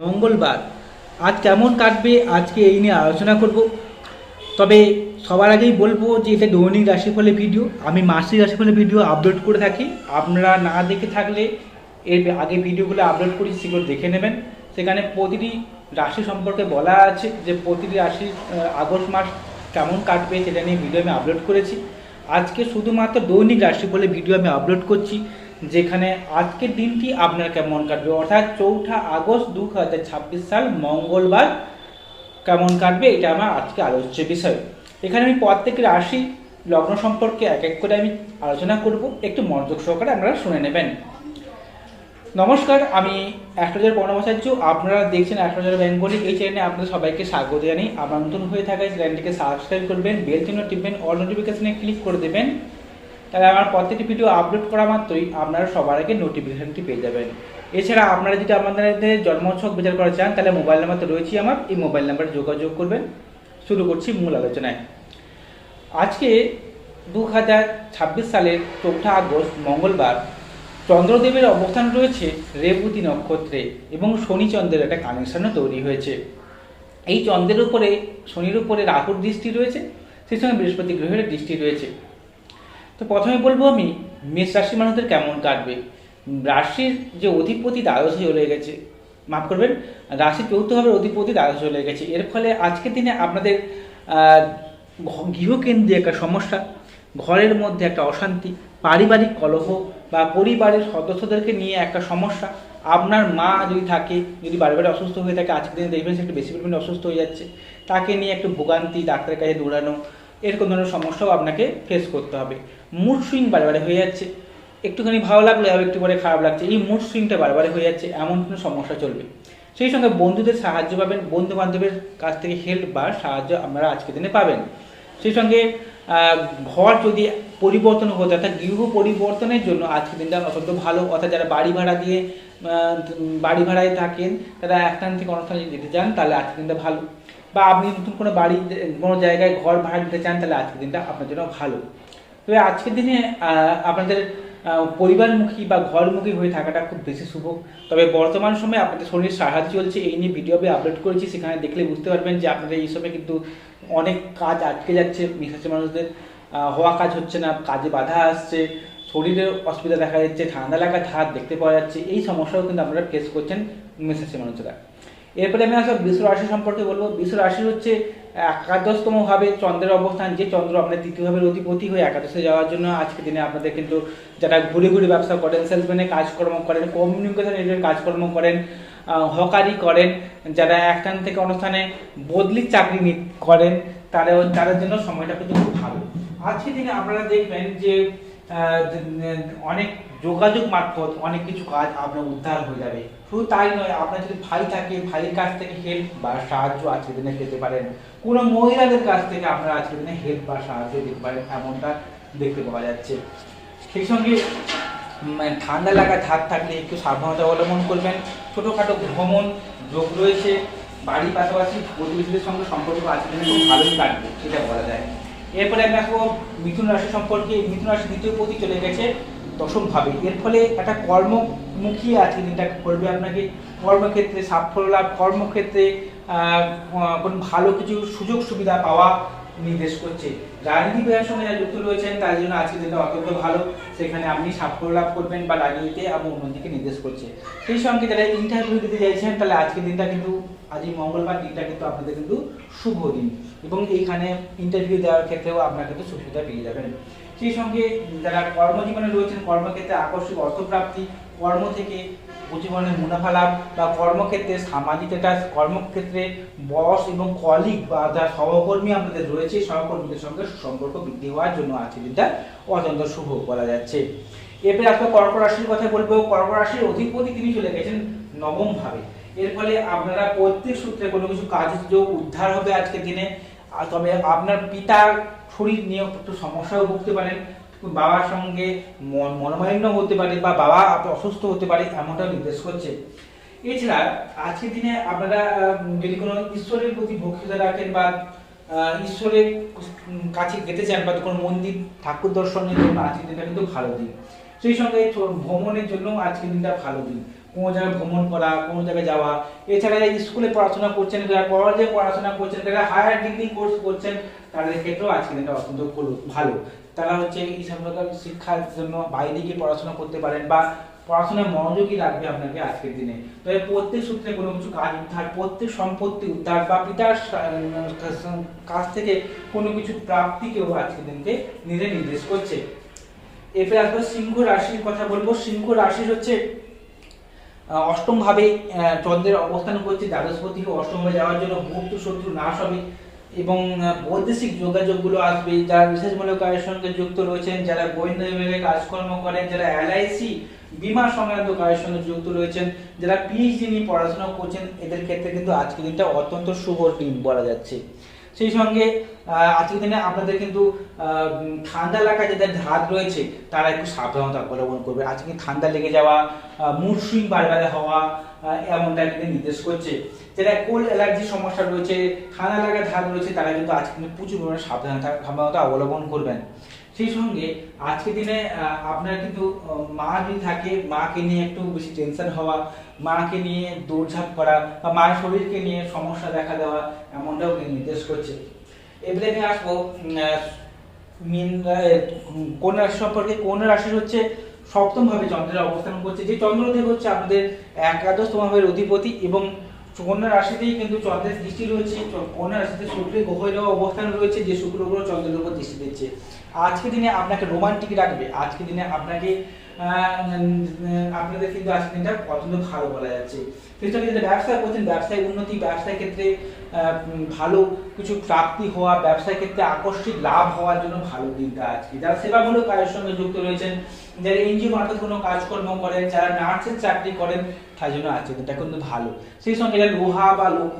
মঙ্গলবার আজ কেমন কাটবে আজকে এই নিয়ে আলোচনা করব। তবে সবার আগেই বলবো যে এটা দৈনিক রাশিফলের ভিডিও, আমি মাসিক রাশিফলের ভিডিও আপলোড করে থাকি। আপনারা না দেখে থাকলে এর আগে ভিডিওগুলো আপলোড করি, সেগুলো দেখে নেবেন। সেখানে প্রতিটি রাশি সম্পর্কে বলা আছে যে প্রতিটি রাশি আগস্ট মাস কেমন কাটবে সেটা নিয়ে ভিডিও আমি আপলোড করেছি। আজকে শুধুমাত্র দৈনিক রাশিফলের ভিডিও আমি আপলোড করছি, যেখানে আজকের দিনটি আপনার কেমন কাটবে, অর্থাৎ 4 আগস্ট 2026 সাল মঙ্গলবার কেমন কাটবে এটা আমার আজকে আলোচ্য বিষয়। এখানে আমি প্রত্যেক রাশি লগ্ন সম্পর্কে এক এক করে আমি আলোচনা করব, একটু মনোযোগ সহকারে আপনারা শুনে নেবেন। নমস্কার, আমি অ্যাস্ট্রোলজার প্রণবাচার্য। আপনারা দেখছেন অ্যাস্ট্রোলজার বেঙ্গলি। এই চ্যানেলে আপনাদের সবাইকে স্বাগত জানাই। আপনারা নতুন হয়ে থাকায় চ্যানেলটিকে সাবস্ক্রাইব করবেন, বেল চিহ্ন টিপবেন, অল নোটিফিকেশনে ক্লিক করে দেবেন। তাহলে আমার প্রত্যেকটি ভিডিও আপলোড করা মাত্রই আপনারা সবার আগে নোটিফিকেশনটি পেয়ে যাবেন। এছাড়া আপনারা যদি আমাদের জন্মছক বিচার করা চান তাহলে মোবাইল নাম্বার তো রয়েছে আমার, এই মোবাইল নাম্বারে যোগাযোগ করবেন। শুরু করছি মূল আলোচনায়। আজকে 2026 সালের 4 আগস্ট মঙ্গলবার চন্দ্রদেবের অবস্থান রয়েছে রেবতী নক্ষত্রে এবং শনি চন্দ্রের একটা কানেকশনও তৈরি হয়েছে। এই চন্দ্রের উপরে শনির উপরে রাহুর দৃষ্টি রয়েছে, সেই সঙ্গে বৃহস্পতি গ্রহের দৃষ্টি রয়েছে। তো প্রথমে বলবো আমি মেষ রাশির মানুষদের কেমন কাটবে। রাশির যে অধিপতি দ্বাদশে চলে গেছে, মাফ করবেন, রাশির চতুর্থভাবে অধিপতি দ্বাদশে চলে গেছে। এর ফলে আজকের দিনে আপনাদের গৃহকেন্দ্রিক একটা সমস্যা, ঘরের মধ্যে একটা অশান্তি, পারিবারিক কলহ বা পরিবারের সদস্যদেরকে নিয়ে একটা সমস্যা। আপনার মা যদি থাকে, যদি বারে অসুস্থ হয়ে থাকে, আজকের দিনে দেখবেন সে একটু বেশি পরিমাণে অসুস্থ হয়ে যাচ্ছে, তাকে নিয়ে একটু ভোগান্তি, ডাক্তারের কাছে দৌড়ানো, এরকম ধরনের সমস্যাও আপনাকে ফেস করতে হবে। মুড সুইং বারে হয়ে যাচ্ছে, একটুখানি ভালো লাগলে আবার একটু পরে খারাপ লাগছে, এই মুড সুইংটা বারে হয়ে যাচ্ছে, এমন কোনো সমস্যা চলবে। সেই সঙ্গে বন্ধুদের সাহায্য পাবেন, বন্ধু বান্ধবের কাছ থেকে হেল্প বা সাহায্য আপনারা আজকের দিনে পাবেন। সেই সঙ্গে ঘর যদি পরিবর্তন হতে, অর্থাৎ গৃহ পরিবর্তনের জন্য আজকের দিনটা অত্যন্ত ভালো। অর্থাৎ যারা বাড়ি ভাড়া দিয়ে বাড়ি ভাড়ায় থাকেন, তারা এক স্থান থেকে অন্য স্থানে যেতে চান, তাহলে আজকের দিনটা ভালো। বা আপনি নতুন কোনো বাড়ি কোনো জায়গায় ঘর ভাড়া দিতে চান, তাহলে আজকের দিনটা আপনার জন্য ভালো। তবে আজকের দিনে আপনাদের পরিবারমুখী বা ঘরমুখী হয়ে থাকাটা খুব বেশি শুভ। তবে বর্তমান সময়ে আপনাদের শরীর সাহায্য চলছে, এই নিয়ে ভিডিও আমি আপলোড করেছি, সেখানে দেখলে বুঝতে পারবেন যে আপনাদের এই সময় কিন্তু অনেক কাজ আটকে যাচ্ছে। মেষরাশি মানুষদের হওয়া কাজ হচ্ছে না, কাজে বাধা আসছে, শরীরের অসুবিধা দেখা যাচ্ছে, ঠান্ডা লাগা ধার দেখতে পাওয়া যাচ্ছে, এই সমস্যাও কিন্তু আপনারা ফেস করছেন মেষরাশি মানুষরা। এরপরে আমি আসলে বৃষ রাশি সম্পর্কে বলবো। বৃষ রাশি হচ্ছে একাদশতম ভাবে চন্দ্রের অবস্থান, যে চন্দ্র আপনার তৃতীয় ভাবের অধিপতি হয়ে একাদশে যাওয়ার জন্য আজকের দিনে আপনাদের কিন্তু যারা ঘুরে ঘুরে ব্যবসা করেন, সেলসম্যানের কাজকর্ম করেন, কমিউনিকেশন রিলেটেড কাজকর্ম করেন, হকারি করেন, যারা একস্থান থেকে অনুষ্ঠানে বদলির চাকরি করেন, তাদের জন্য সময়টা কিন্তু খুব ভালো। আজকের দিনে আপনারা দেখবেন যে অনেক যোগাযোগ মারফত অনেক কিছু কাজ আপনার উদ্ধার হয়ে যাবে। শুধু তাই নয়, আপনার যদি ভাই থাকে, ভাইয়ের কাছ থেকে হেল্প বা সাহায্য আজকের দিনে পেতে পারেন। কোনো মহিলাদের কাছ থেকে আপনারা আজকের দিনে হেল্প বা সাহায্য দিতে পারেন, এমনটা দেখতে পাওয়া যাচ্ছে। সেই সঙ্গে ঠান্ডা লাগা ধার থাকলে একটু সাবধানতা অবলম্বন করবেন। ছোটোখাটো ভ্রমণ যোগ রয়েছে, বাড়ির পাশাপাশি প্রতিবেশীদের সঙ্গে সম্পর্ক আজকের দিনে খুব ভালোই কাটবে, সেটা বলা যায়। এরপরে আমি আসবো মিথুন রাশি সম্পর্কে। মিথুন রাশি দ্বিতীয় পতি চলে গেছে দশম ভাবে। এর ফলে একটা কর্মমুখী আজকে দিনটা করবে আপনাকে। কর্মক্ষেত্রে সাফল্য লাভ, কর্মক্ষেত্রে কোনো ভালো কিছু সুযোগ সুবিধা পাওয়া নির্দেশ করছে। রাজনীতি ব্যয়ের সঙ্গে যারা যুক্ত রয়েছেন তার জন্য আজকের দিনটা অত্যন্ত ভালো, সেখানে আপনি সাফল্য লাভ করবেন বা রাজনীতিতে এবং অন্যদিকে নির্দেশ করছে। সেই সঙ্গে যারা ইন্টারভিউ দিতে চাইছেন, তাহলে আজকের দিনটা কিন্তু, আজ এই মঙ্গলবার দিনটা কিন্তু আপনাদের কিন্তু শুভ দিন, এবং এইখানে ইন্টারভিউ দেওয়ার ক্ষেত্রেও আপনারা কিন্তু সুবিধা পেয়ে যাবেন। সেই সঙ্গে যারা কর্মজীবনে রয়েছেন, কর্মক্ষেত্রে আকস্মিক অর্থপ্রাপ্তি, কর্ম থেকে জীবনের মুনাফা লাভ বা কর্মক্ষেত্রে সামাজিক স্ট্যাটাস, কর্মক্ষেত্রে বস এবং কলিগ বা যারা সহকর্মী আপনাদের রয়েছে, সহকর্মীদের সঙ্গে সুসম্পর্ক বৃদ্ধি হওয়ার জন্য আজকে দিনটা অত্যন্ত শুভ বলা যাচ্ছে। এরপরে আসলে কর্কট রাশির কথা বলবো। কর্কট রাশির অধিপতি তিনি চলে গেছেন নবম ভাবে। এর ফলে আপনারা প্রত্যেক সূত্রে কোনো কিছু কাজযোগ উদ্ধার হবে আজকের দিনে। তবে আপনার পিতার শরীর নিয়ে একটু সমস্যাও ভুগতে পারেন, বাবার সঙ্গে মনোমালিন্য হতে পারে বা বাবা অসুস্থ হতে পারে, এমনটাও নির্দেশ করছে। এছাড়া আজকের দিনে আপনারা যদি কোনো ঈশ্বরের প্রতি ভক্তিতা রাখেন বা ঈশ্বরের কাছে যেতে চান বা কোনো মন্দির ঠাকুর দর্শনের জন্য আজকের দিনটা কিন্তু ভালো দিন। সেই সঙ্গে ভ্রমণের জন্য আজকের দিনটা ভালো দিন। কোনো জায়গায় ভ্রমণ করা, কোনো জায়গায় যাওয়া। এছাড়া স্কুলে পড়াশোনা করছেন, যারা কলেজে পড়াশোনা করছেন, যারা হায়ার ডিগ্রি কোর্স করছেন, তাদের ক্ষেত্রেও আজকের দিনটা অত্যন্ত ভালো। তারা হচ্ছে এই সম্পর্কে শিক্ষার জন্য বাইরে গিয়ে পড়াশোনা করতে পারেন বা পড়াশোনায় মনোযোগী রাখবে আপনাকে আজকের দিনে। তবে প্রত্যেক সূত্রে কোনো কিছু কাজ উদ্ধার, প্রত্যেক সম্পত্তি উদ্ধার বা পিতার কাছ থেকে কোনো কিছু প্রাপ্তিকেও আজকের দিনকে নিজে নির্দেশ করছে। এরপরে আসবো সিংহ রাশির কথা বলবো। সিংহ রাশির হচ্ছে অষ্টম ভাবে চন্দ্রের অবস্থান করছে, দ্বাদশপতি অষ্টম ভাবে যাওয়ার জন্য গুপ্ত শত্রু নাশ হবে এবং বৈদেশিক যোগাযোগগুলো আসবে। যারা বিশেষমূলক কাজের সঙ্গে যুক্ত রয়েছেন, যারা গোয়েন্দা বিভাগে কাজকর্ম করেন, যারা এলআইসি বিমা সংক্রান্ত কাজের সঙ্গে যুক্ত রয়েছেন, যারা পিএইচডি নিয়ে পড়াশোনা করছেন, এদের ক্ষেত্রে কিন্তু আজকের দিনটা অত্যন্ত শুভ দিন বলা যাচ্ছে। সেই সঙ্গে আজকের দিনে আপনাদের কিন্তু ঠান্ডা লাগা যাদের ধাত রয়েছে তারা একটু সাবধানতা অবলম্বন করবে। আজকে ঠান্ডা লেগে যাওয়া, মুড সুইং বারবারে হওয়া, এমনটা কিন্তু নির্দেশ করছে। যারা কোল্ড অ্যালার্জির সমস্যা রয়েছে, ঠান্ডা লাগা ধাত রয়েছে, তারা কিন্তু আজকে কিন্তু প্রচুর পরিমাণে সাবধানতা অবলম্বন করবেন। সেই সঙ্গে আজকের দিনে আপনার কিন্তু মা যদি থাকে, মাকে নিয়ে একটু বেশি টেনশন হওয়া, মাকে নিয়ে দৌড়ঝাঁপ করা বা মায়ের শরীরকে নিয়ে সমস্যা দেখা দেওয়া, এমনটাও নির্দেশ করছে। এবারে আমি আসবো কন্যা রাশি সম্পর্কে। কন্যা রাশির হচ্ছে সপ্তম ভাবে চন্দ্রের অবস্থান করছে, যে চন্দ্রদেব হচ্ছে আপনাদের একাদশতম ভাবের অধিপতি এবং কন্যা রাশিতেই কিন্তু চন্দ্রের দৃষ্টি রয়েছে। কন্যা রাশিতে শুক্রের গ্রহেরও অবস্থান রয়েছে, যে শুক্র গ্রহ চন্দ্রের উপর দৃষ্টি দিচ্ছে। আজকের দিনে আপনাকে রোমান্টিক রাখবে, আজকের দিনে আপনাকে আপনাদের কিন্তু আজকের দিনটা অত্যন্ত ভালো বলা যাচ্ছে। সেক্ষেত্রে যারা ব্যবসা করছেন, ব্যবসায় উন্নতি, ব্যবসায় ক্ষেত্রে ভালো কিছু প্রাপ্তি হওয়া, ব্যবসায় ক্ষেত্রে আকস্মিক লাভ হওয়ার জন্য ভালো দিনটা আজকে। যারা সেবামূলক কাজের সঙ্গে যুক্ত রয়েছেন, যারা এনজিও মারফত কোনো কাজকর্ম করেন, যারা নার্সের চাকরি করেন, তার জন্য আজকের দিনটা কিন্তু ভালো। সেই সঙ্গে যারা লোহা বা লৌহ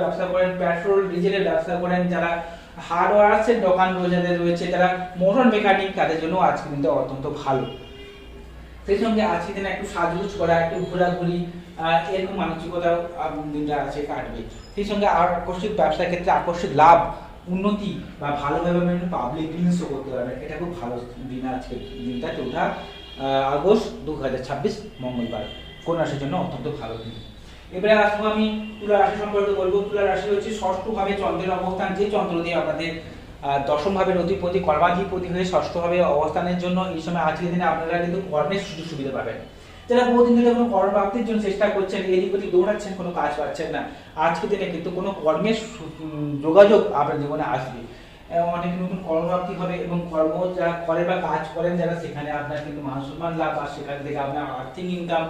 ব্যবসা করেন, পেট্রোল ডিজেলের ব্যবসা করেন, যারা হার্ডওয়ার্সের দোকান রয়েছে, যারা মোটর মেকানিক, তাদের জন্য আজকের দিনটা অত্যন্ত ভালো। সেই সঙ্গে আজকের দিনে একটু সাজগোজ করা, একটু ঘোরাঘুরি, এরকম মানসিকতা দিনটা আছে কাটবে। সেই সঙ্গে আকস্মিক ব্যবসার ক্ষেত্রে আকস্মিক লাভ, উন্নতি বা ভালোভাবে পাবলিক বিজনেসও করতে পারবেন। এটা খুব ভালো দিন আজকের দিনটা। 4 আগস্ট 2026 মঙ্গলবার কন্যা রাশির জন্য অত্যন্ত ভালো দিন। এবারে আসবো আমি তুলা রাশি সম্পর্কে বলবো। তুলা রাশি হচ্ছে ষষ্ঠ ভাবে চন্দ্রের অবস্থান, যে চন্দ্র দিয়ে আপনাদের দশম ভাবের অধিপতি, কর্মাধিপতি হয়ে ষষ্ঠ ভাবে অবস্থানের জন্য এই সময় আজকের দিনে আপনারা কিন্তু কর্মের সুযোগ সুবিধা পাবেন। যারা বহুদিন ধরে কোনো কর্মপ্রাপ্তির জন্য চেষ্টা করছেন, এদিক ওদিক দৌড়াচ্ছেন, কোনো কাজ পাচ্ছেন না, আজকের দিনে কিন্তু কোনো কর্মের যোগাযোগ আপনার জীবনে আসবে। অনেক নতুন কর্মপ্রাপ্তি হবে এবং কর্ম যারা করে বা কাজ করেন যারা, সেখানে আপনার কিন্তু মান সম্মান লাভ বা সেখান থেকে আপনার আর্থিক ইনকাম,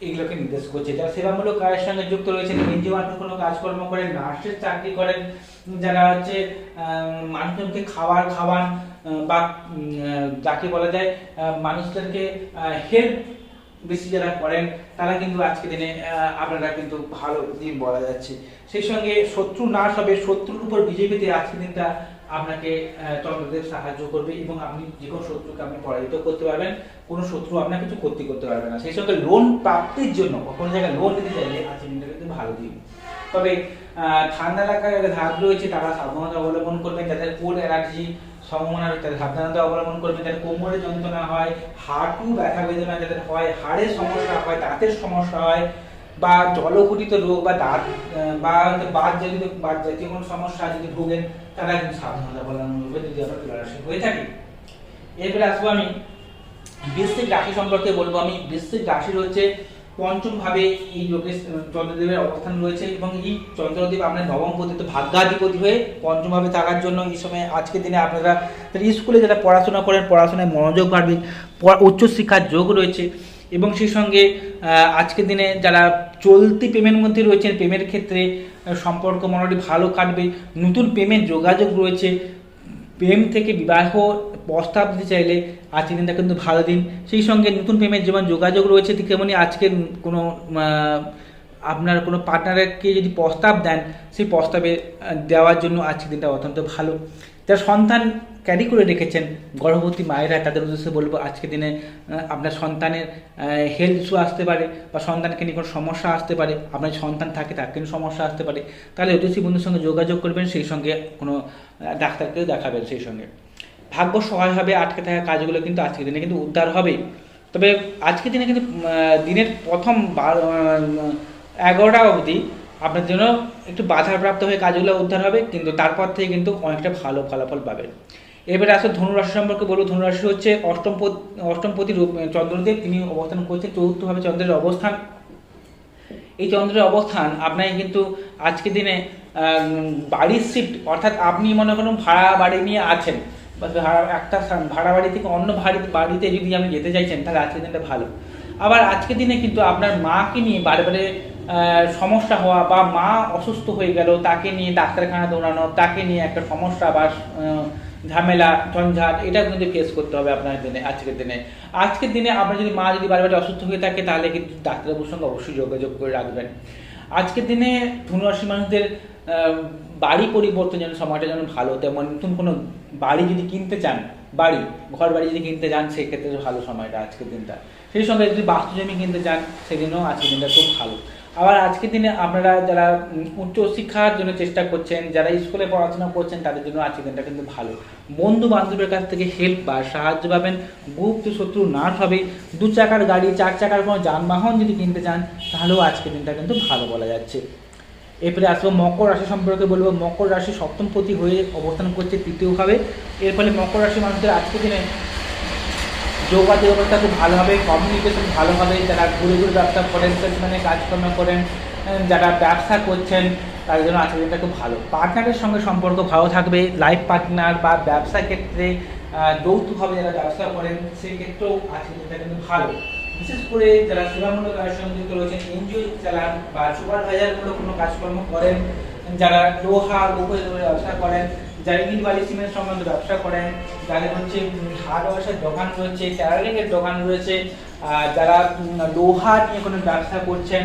এগুলোকে নির্দেশ করছে। যারা সেবামূলক কাজের সঙ্গে যুক্ত রয়েছেন, এনজিও মারফত কোনো কাজকর্ম করেন, নার্সের চাকরি করেন, যারা হচ্ছে মানুষজনকে খাওয়ান বা যাকে বলা যায় মানুষদেরকে হেল্প বেশি যারা করেন, তারা কিন্তু আজকের দিনে আপনারা কিন্তু ভালো দিন বলা যাচ্ছে। সেই সঙ্গে শত্রু নাশ হবে, শত্রুর উপর বিজয় পেতে আজকের দিনটা আপনাকে চন্দ্রদেব সাহায্য করবে এবং আপনি যে কোনো শত্রুকে আপনি পরাজিত করতে পারবেন, কোনো শত্রু আপনার কিছু ক্ষতি করতে পারবে না। সেই সঙ্গে লোন প্রাপ্তির জন্য কোনো জায়গায় লোন নিতে চাইলে আজকের দিনটা কিন্তু ভালো দিন। তবে ঠান্ডা এলাকায় যাদের ধাত রয়েছে তারা সাবধানতা অবলম্বন করবেন, যাদের কোল্ড অ্যালার্জি সম্ভাবনা রয়েছে তাদের সাবধানতা অবলম্বন করবেন, যাদের কোমরে যন্ত্রণা হয়, হাঁটু ব্যথা বেদনা যাদের হয়, হাড়ের সমস্যা হয়, দাঁতের সমস্যা হয় বা জলঘটিত রোগ বা দাঁত বা বাত জাতীয় কোনো সমস্যা যদি ভোগেন, তারা কিন্তু সাবধানতা অবলম্বন করবে যদি আপনার তুলা রাশি হয়ে থাকে। এরপরে আসবো আমি বৃশ্চিক রাশি সম্পর্কে বলবো। আমি বৃশ্চিক রাশির হচ্ছে পঞ্চম ভাবে এই যোগেশ চন্দ্রদেবের অবস্থান রয়েছে এবং এই চন্দ্রদেব আপনার নবম পতিত ভাগ্যাধিপতি হয়ে পঞ্চম ভাবে থাকার জন্য এই সময় আজকের দিনে আপনারা স্কুলে যারা পড়াশোনা করেন, পড়াশোনায় মনোযোগ বাড়বে, উচ্চশিক্ষার যোগ রয়েছে এবং সেই সঙ্গে আজকের দিনে যারা চলতি প্রেমের মধ্যে রয়েছেন, প্রেমের ক্ষেত্রে সম্পর্ক মোটামুটি ভালো কাটবে, নতুন প্রেমের যোগাযোগ রয়েছে, প্রেম থেকে বিবাহ প্রস্তাব দিতে চাইলে আজকের দিনটা কিন্তু ভালো দিন। সেই সঙ্গে নতুন প্রেমের যেমন যোগাযোগ রয়েছে, ঠিক তেমনি আজকের কোনো আপনার কোনো পার্টনারকে যদি প্রস্তাব দেন, সেই প্রস্তাবে দেওয়ার জন্য আজকের দিনটা অত্যন্ত ভালো। যারা সন্তান ক্যারি করে রেখেছেন, গর্ভবতী মায়েরা, তাদের উদ্দেশ্যে বলবো আজকের দিনে আপনার সন্তানের হেলথ ইস্যু আসতে পারে বা সন্তানকে নিয়ে কোনো সমস্যা আসতে পারে, আপনার সন্তান থাকে তাকে নিয়ে সমস্যা আসতে পারে, তাহলে জ্যোতিষী বন্ধুর সঙ্গে যোগাযোগ করবেন, সেই সঙ্গে কোনো ডাক্তারকেও দেখাবেন। সেই সঙ্গে ভাগ্য সহায় হবে, আটকে থাকা কাজগুলো কিন্তু আজকের দিনে কিন্তু উদ্ধার হবে। তবে আজকের দিনে কিন্তু দিনের প্রথম 11টা অবধি আপনার জন্য একটু বাধাপ্রাপ্ত হয়ে কাজগুলো উদ্ধার হবে, কিন্তু তারপর থেকে কিন্তু অনেকটা ভালো ফলাফল পাবেন। এবারে আসলে ধনুরাশি সম্পর্কে বলবো। ধনুরাশি হচ্ছে অষ্টমপতি চন্দ্রদেব, তিনি অবস্থান করছেন চতুর্থভাবে চন্দ্রের অবস্থান। এই চন্দ্রের অবস্থান আপনাকে কিন্তু আজকের দিনে বাড়ির শিফট, অর্থাৎ আপনি মনে করুন ভাড়া বাড়ি নিয়ে আছেন, বা একটা ভাড়া বাড়ি থেকে অন্য বাড়িতে যদি আপনি যেতে চাইছেন, তাহলে আজকের দিনটা ভালো। আবার আজকের দিনে কিন্তু আপনার মাকে নিয়ে বারে বারে সমস্যা হওয়া, বা মা অসুস্থ হয়ে গেল তাকে নিয়ে ডাক্তারখানা দৌড়ানো, তাকে নিয়ে একটা সমস্যা বা ঝামেলা ঝঞ্ঝাট, এটা কিন্তু ফেস করতে হবে আপনার দিনে। আজকের দিনে আপনার যদি মা যদি বারে বারে অসুস্থ হয়ে থাকে, তাহলে কিন্তু ডাক্তারবাবুর সঙ্গে অবশ্যই যোগাযোগ করে রাখবেন। আজকের দিনে ধনুরাশি মানুষদের বাড়ি পরিবর্তন যেন সময়টা যেন ভালো, তেমন নতুন কোনো বাড়ি যদি কিনতে চান, ঘর বাড়ি যদি কিনতে চান, সেক্ষেত্রে ভালো সময়টা আজকের দিনটা। সেই সঙ্গে যদি বাস্তু জমি কিনতে চান, সেদিনও আজকের দিনটা খুব ভালো। আবার আজকের দিনে আপনারা যারা উচ্চ শিক্ষার জন্য চেষ্টা করছেন, যারা স্কুলে পড়াশোনা করছেন, তাদের জন্য আজকের দিনটা কিন্তু ভালো। বন্ধু বান্ধবের কাছ থেকে হেল্প বা সাহায্য পাবেন, গুপ্ত শত্রু নাশ হবে। 2 চাকার গাড়ি, 4 চাকার কোনো যানবাহন যদি কিনতে চান, তাহলেও আজকের দিনটা কিন্তু ভালো বলা যাচ্ছে। এরপরে আসবো মকর রাশি সম্পর্কে বলবো। মকর রাশি সপ্তমপতি হয়ে অবস্থান করছে তৃতীয়ভাবে। এর ফলে মকর রাশি মানুষদের আজকের দিনে যোগাযোগ ব্যবস্থা খুব ভালো হবে, কমিউনিকেশন ভালো হবে। যারা ঘুরে ব্যবসা করেন, সেলসম্যানের কাজকর্ম করেন, যারা ব্যবসা করছেন, তাদের জন্য আজকের দিনটা খুব ভালো। পার্টনারের সঙ্গে সম্পর্ক ভালো থাকবে। লাইফ পার্টনার বা ব্যবসা ক্ষেত্রে যৌথভাবে যারা ব্যবসা করেন, সেই ক্ষেত্রেও আজকের দিনটা কিন্তু ভালো। বিশেষ করে যারা সেবামূলক কাজের সঙ্গে যুক্ত রয়েছেন, এনজিও চালান বা সুপারভাইজারমূলক কোনো কাজকর্ম করেন, যারা লোহা ব্যবসা করেন, যারা ইট বালি সিমেন্ট সম্বন্ধে ব্যবসা করেন, যাদের হচ্ছে হার্ডওয়্যারের দোকান রয়েছে, ট্যালারিংয়ের দোকান রয়েছে, যারা লোহা নিয়ে কোনো ব্যবসা করছেন,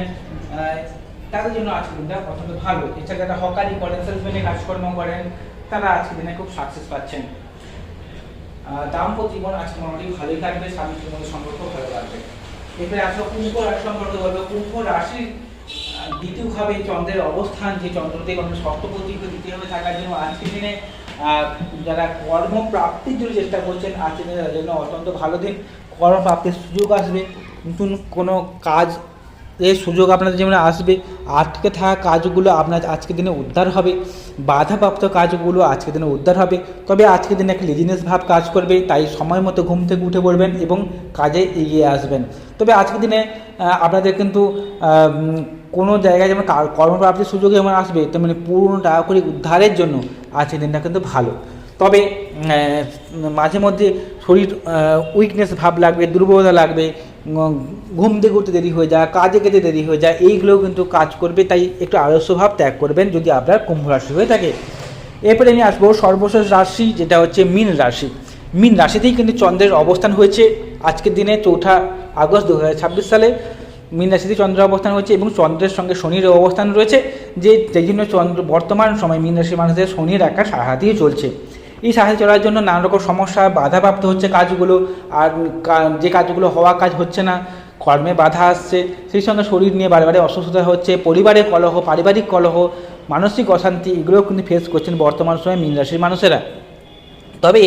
তাদের জন্য আজকের দিনটা অত্যন্ত ভালো। এছাড়া যারা হকারি করেন, সেলসম্যানে কাজকর্ম করেন, তারা আজকের দিনে খুব সাকসেস পাচ্ছেন। দাম্পত্য জীবন আজকে মোটামুটি ভালোই থাকবে, স্বামী স্ত্রীর মধ্যে সম্পর্ক ভালো থাকবে। এরপরে আসলে কুম্ভ রাশি সম্পর্কে বলবো। কুম্ভ রাশির দ্বিতীয়ভাবে চন্দ্রের অবস্থান, যে চন্দ্রদেব আমরা সপ্তপতি দ্বিতীয়ভাবে থাকার জন্য আজকের দিনে যারা কর্মপ্রাপ্তির জন্য চেষ্টা করছেন, আজকের দিনে তাদের জন্য অত্যন্ত ভালো দিন। কর্মপ্রাপ্তির সুযোগ আসবে, নতুন কোনো কাজ এর সুযোগ আপনাদের যেমন আসবে। আটকে থাকা কাজগুলো আপনার আজকের দিনে উদ্ধার হবে, বাধাপ্রাপ্ত কাজগুলো আজকের দিনে উদ্ধার হবে। তবে আজকের দিনে একটা লেজিনেস ভাব কাজ করবে, তাই সময় মতো ঘুম থেকে উঠে পড়বেন এবং কাজে এগিয়ে আসবেন। তবে আজকের দিনে আপনাদের কিন্তু কোনো জায়গায় যেমন কর্মপ্রাপ্তির সুযোগ যেমন আসবে, তেমনি পুরনো টাকা করি উদ্ধারের জন্য আজকের দিনটা কিন্তু ভালো। তবে মাঝে মধ্যে শরীর উইকনেস ভাব লাগবে, দুর্বলতা লাগবে, ঘুম থেকে উঠতে দেরি হয়ে যায়, কাজে যেতে দেরি হয়ে যায়, এইগুলোও কিন্তু কাজ করবে। তাই একটু আলস্য ভাব ত্যাগ করবেন যদি আপনার কুম্ভ রাশি হয়ে থাকে। এরপরে আমি আসবো সর্বশেষ রাশি, যেটা হচ্ছে মীন রাশি। মীন রাশিতেই কিন্তু চন্দ্রের অবস্থান হয়েছে আজকের দিনে 4 আগস্ট 2026 সালে। মীন রাশিতে চন্দ্রের অবস্থান হয়েছে এবং চন্দ্রের সঙ্গে শনির অবস্থান রয়েছে, যেই জন্য বর্তমান সময় মীন রাশির মানুষদের শনির একটা সাহায্যই চলছে। এই সাহায্য চলার জন্য নানা রকম সমস্যা, বাধাপ্রাপ্ত হচ্ছে কাজগুলো, আর যে কাজগুলো হওয়া কাজ হচ্ছে না, কর্মে বাধা আসছে, সেই সঙ্গে শরীর নিয়ে বারে বারে অসুস্থতা হচ্ছে, পরিবারের কলহ, পারিবারিক কলহ, মানসিক অশান্তি, এগুলোও কিন্তু ফেস করছেন বর্তমান সময়ে মীন রাশির মানুষেরা। তবে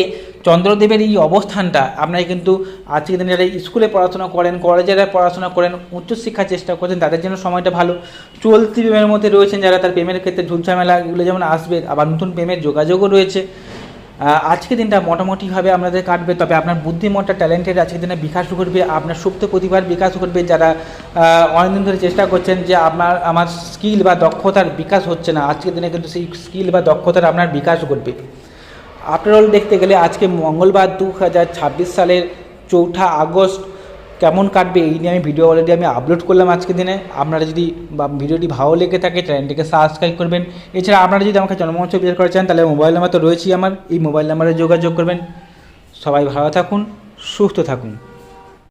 চন্দ্রদেবের এই অবস্থানটা আপনারা কিন্তু আজকের দিনে যারা স্কুলে পড়াশোনা করেন, কলেজে যারা পড়াশোনা করেন, উচ্চশিক্ষার চেষ্টা করছেন, তাদের জন্য সময়টা ভালো। চলতি প্রেমের মধ্যে রয়েছেন যারা, তার প্রেমের ক্ষেত্রে ঝুটঝামেলা এগুলো যেমন আসবে, আবার নতুন প্রেমের যোগাযোগও রয়েছে। আজকের দিনটা মোটামুটিভাবে আপনাদের কাটবে। তবে আপনার বুদ্ধিমত্তা, ট্যালেন্টের আজকের দিনে বিকাশ ঘটবে, আপনার সুপ্ত প্রতিভার বিকাশ ঘটবে। যারা অনেকদিন ধরে চেষ্টা করছেন যে আমার স্কিল বা দক্ষতার বিকাশ হচ্ছে না, আজকের দিনে কিন্তু সেই স্কিল বা দক্ষতার আপনার বিকাশ ঘটবে। আফটার অল দেখতে গেলে আজকে মঙ্গলবার 2026 সালের 4 আগস্ট কেমন কাটবে এই নিয়ে আমি ভিডিও অলরেডি আপলোড করলাম আজকের দিনে। আপনারা যদি ভিডিওটি ভালো লেগে থাকে, চ্যানেলটিকে সাবস্ক্রাইব করবেন। এছাড়া আপনারা যদি আমাকে জন্মমঞ্চ বিশেষ করে চান, তাহলে মোবাইল নাম্বার তো রয়েছেই আমার, এই মোবাইল নাম্বারে যোগাযোগ করবেন। সবাই ভালো থাকুন, সুস্থ থাকুন।